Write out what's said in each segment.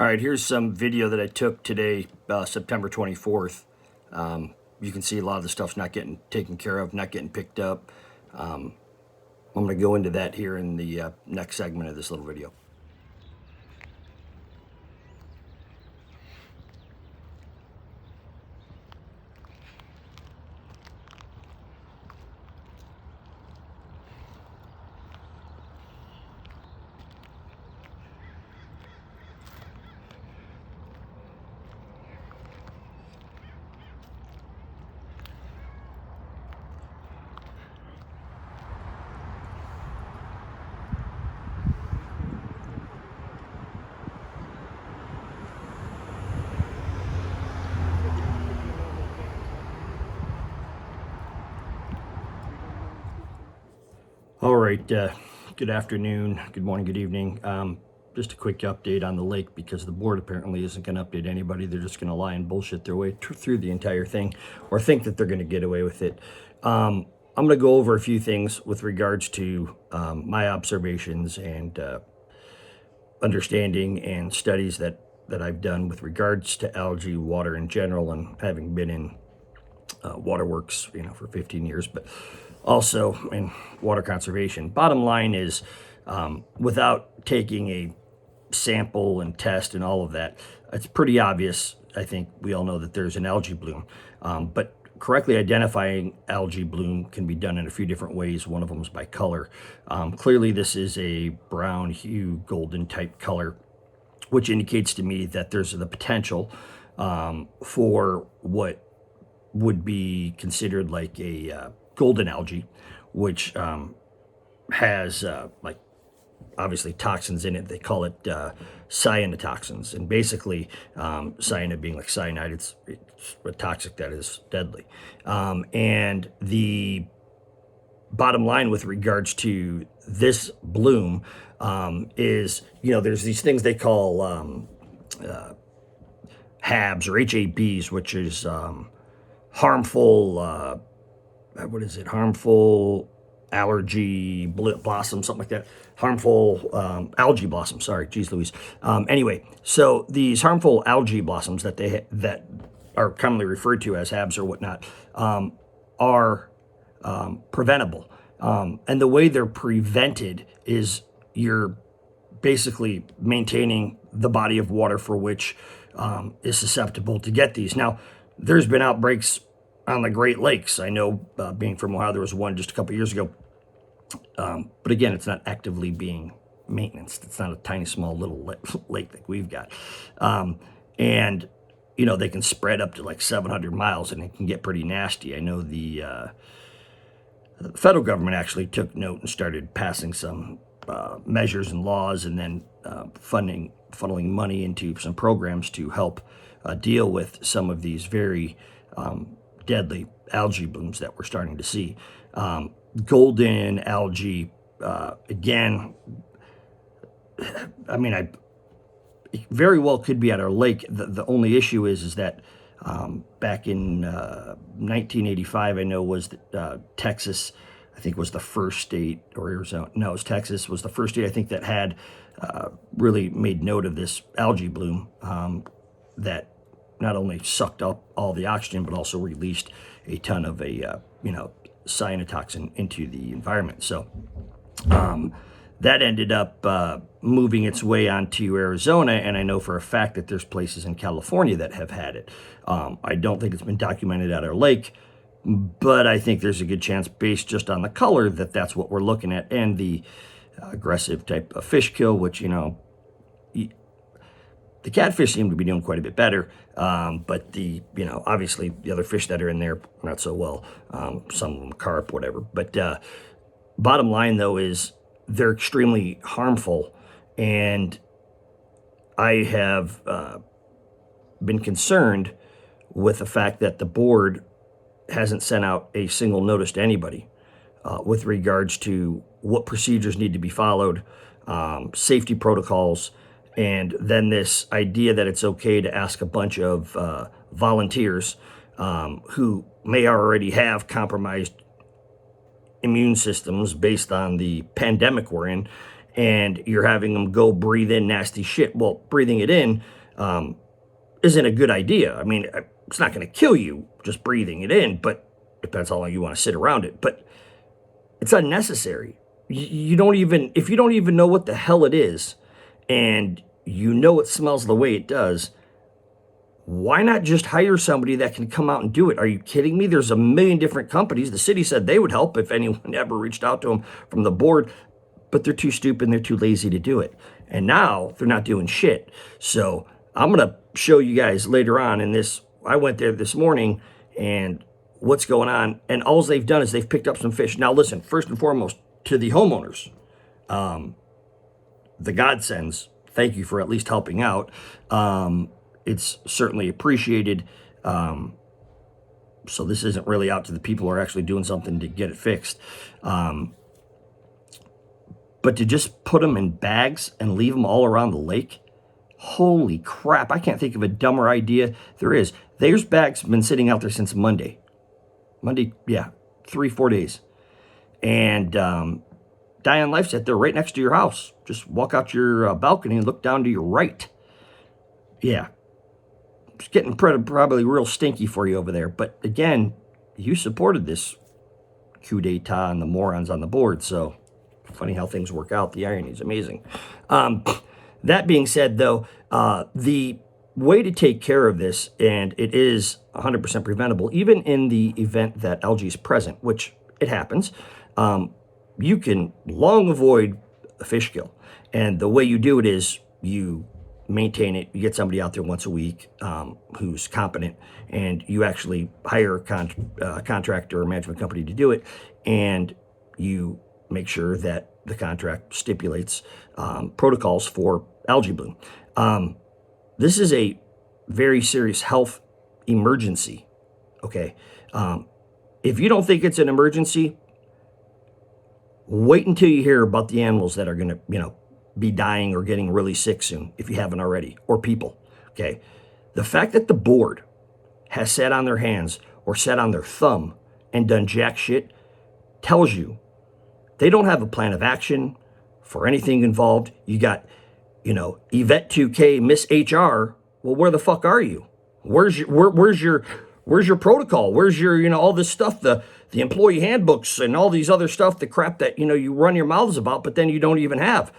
All right, here's some video that I took today, September 24th. You can see a lot of the stuff's not getting taken care of, not getting picked up. I'm going to go into that here in the next segment of this little video. All right, good afternoon, good morning, good evening. Just a quick update on the lake because the board apparently isn't going to update anybody. They're just going to lie and bullshit their way through the entire thing or think that they're going to get away with it. I'm going to go over a few things with regards to my observations and understanding and studies that I've done with regards to algae, water in general, and having been in waterworks, for 15 years, but also in water conservation. Bottom line is, without taking a sample and test and all of that, it's pretty obvious. I think we all know that there's an algae bloom, but correctly identifying algae bloom can be done in a few different ways. One of them is by color. Clearly, this is a brown hue, golden type color, which indicates to me that there's the potential for what would be considered like a golden algae, which has like obviously toxins in it. They call it cyanotoxins, and basically cyanide being like cyanide, it's a toxic that is deadly. And the bottom line with regards to this bloom is, there's these things they call HABs or HABs, which is harmful, harmful allergy blossom, something like that. Harmful algae blossom, sorry, geez Louise. Anyway, so these harmful algae blossoms that are commonly referred to as HABs or whatnot are preventable. And the way they're prevented is you're basically maintaining the body of water for which is susceptible to get these. Now, there's been outbreaks on the Great Lakes. I know, being from Ohio, there was one just a couple years ago. But again, it's not actively being maintenance. It's not a tiny, small little lake like we've got. And, they can spread up to like 700 miles and it can get pretty nasty. I know the federal government actually took note and started passing some measures and laws and then funneling money into some programs to help deal with some of these very deadly algae blooms that we're starting to see. Golden algae, again, it very well could be at our lake. The only issue is that back in 1985, I know was Texas, I think was the first state, or Arizona, no, it was Texas, was the first state I think that had really made note of this algae bloom that not only sucked up all the oxygen, but also released a ton of cyanotoxin into the environment. So that ended up moving its way onto Arizona, and I know for a fact that there's places in California that have had it. I don't think it's been documented at our lake, but I think there's a good chance, based just on the color, that that's what we're looking at, and the aggressive type of fish kill, which, the catfish seem to be doing quite a bit better, but obviously the other fish that are in there, not so well. Some of them carp, whatever. But bottom line, though, is they're extremely harmful, and I have been concerned with the fact that the board hasn't sent out a single notice to anybody with regards to what procedures need to be followed, safety protocols, and then this idea that it's okay to ask a bunch of volunteers who may already have compromised immune systems based on the pandemic we're in, and you're having them go breathe in nasty shit. Well, breathing it in isn't a good idea. I mean, it's not going to kill you just breathing it in, but depends how long you want to sit around it. But it's unnecessary. You don't even, if you don't even know what the hell it is, and you know it smells the way it does, why not just hire somebody that can come out and do it? Are you kidding me? There's a million different companies. The city said they would help if anyone ever reached out to them from the board, but they're too stupid and they're too lazy to do it. And now they're not doing shit. So I'm going to show you guys later on in this. I went there this morning and what's going on. And all they've done is they've picked up some fish. Now, listen, first and foremost, to the homeowners, the godsends, thank you for at least helping out. It's certainly appreciated. So this isn't really out to the people who are actually doing something to get it fixed. But to just put them in bags and leave them all around the lake, holy crap, I can't think of a dumber idea there is. There's bags been sitting out there since Monday. Yeah, 3-4 days. And Diane Life said they're right next to your house. Just walk out your balcony and look down to your right. Yeah. It's getting probably real stinky for you over there. But again, you supported this coup d'etat and the morons on the board. So funny how things work out. The irony is amazing. That being said, though, the way to take care of this, and it is 100% preventable, even in the event that algae is present, which it happens, you can long avoid a fish kill. And the way you do it is you maintain it. You get somebody out there once a week who's competent, and you actually hire a contractor or management company to do it, and you make sure that the contract stipulates protocols for algae bloom. This is a very serious health emergency, okay? If you don't think it's an emergency, wait until you hear about the animals that are going to, be dying or getting really sick soon, if you haven't already, or people, okay? The fact that the board has sat on their hands or sat on their thumb and done jack shit tells you they don't have a plan of action for anything involved. You got, Yvette 2K, Miss HR. Well, where the fuck are you? Where's your protocol? Where's your, all this stuff, the employee handbooks and all these other stuff, the crap that, you run your mouths about, but then you don't even have.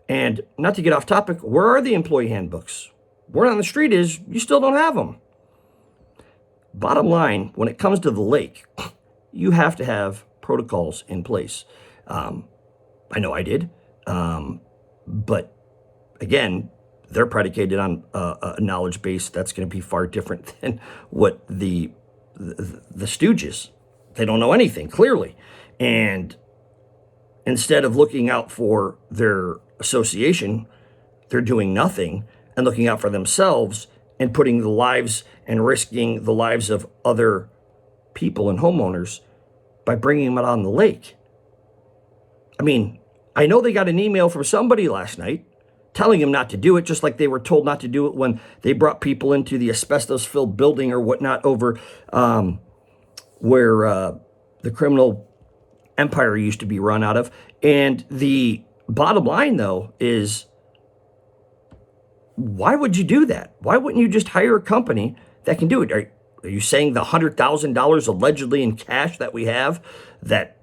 And not to get off topic, where are the employee handbooks? Word on the street is you still don't have them. Bottom line, when it comes to the lake, you have to have protocols in place. I know I did. But again, they're predicated on a knowledge base that's going to be far different than what the stooges. They don't know anything, clearly. And instead of looking out for their association, they're doing nothing and looking out for themselves and putting the lives and risking the lives of other people and homeowners by bringing them out on the lake. I mean, I know they got an email from somebody last night telling them not to do it, just like they were told not to do it when they brought people into the asbestos-filled building or whatnot over where the criminal empire used to be run out of. And the bottom line, though, is why would you do that? Why wouldn't you just hire a company that can do it? Are you saying the $100,000 allegedly in cash that we have that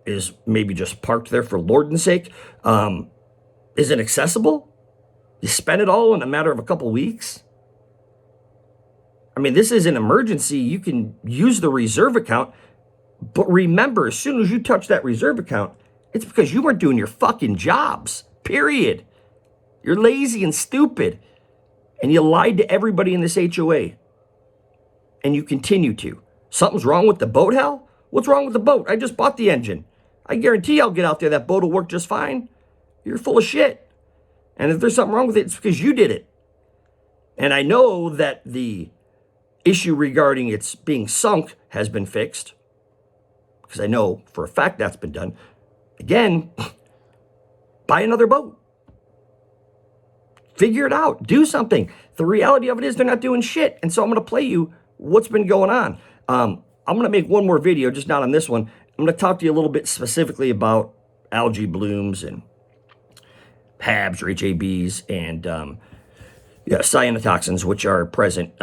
is maybe just parked there for Lord's sake isn't accessible? You spend it all in a matter of a couple weeks? I mean, this is an emergency. You can use the reserve account, but remember, as soon as you touch that reserve account, it's because you weren't doing your fucking jobs, period. You're lazy and stupid, and you lied to everybody in this HOA, and you continue to. Something's wrong with the boat, Hal? What's wrong with the boat? I just bought the engine. I guarantee I'll get out there. That boat will work just fine. You're full of shit. And if there's something wrong with it, it's because you did it. And I know that the issue regarding its being sunk has been fixed, because I know for a fact that's been done. Again, buy another boat. Figure it out. Do something. The reality of it is they're not doing shit. And so I'm going to play you what's been going on. I'm going to make one more video, just not on this one. I'm going to talk to you a little bit specifically about algae blooms and HABs or HABs and yeah, cyanotoxins, which are present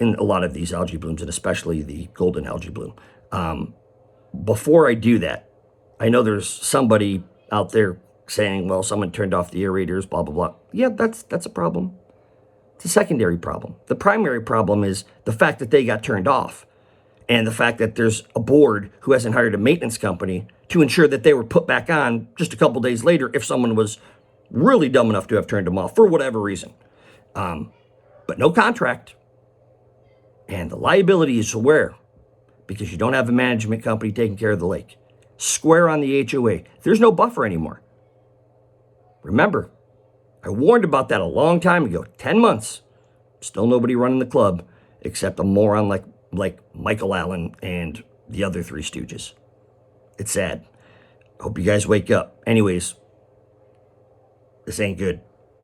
in a lot of these algae blooms, and especially the golden algae bloom. Before I do that, I know there's somebody out there saying, well, someone turned off the aerators, blah, blah, blah. Yeah, that's a problem. It's a secondary problem. The primary problem is the fact that they got turned off and the fact that there's a board who hasn't hired a maintenance company to ensure that they were put back on just a couple days later if someone was really dumb enough to have turned them off for whatever reason. But no contract. And the liability is where? Because you don't have a management company taking care of the lake. Square on the HOA. There's no buffer anymore. Remember, I warned about that a long time ago, 10 months. Still nobody running the club except a moron like Michael Allen and the other three stooges. It's sad. Hope you guys wake up. Anyways, this ain't good.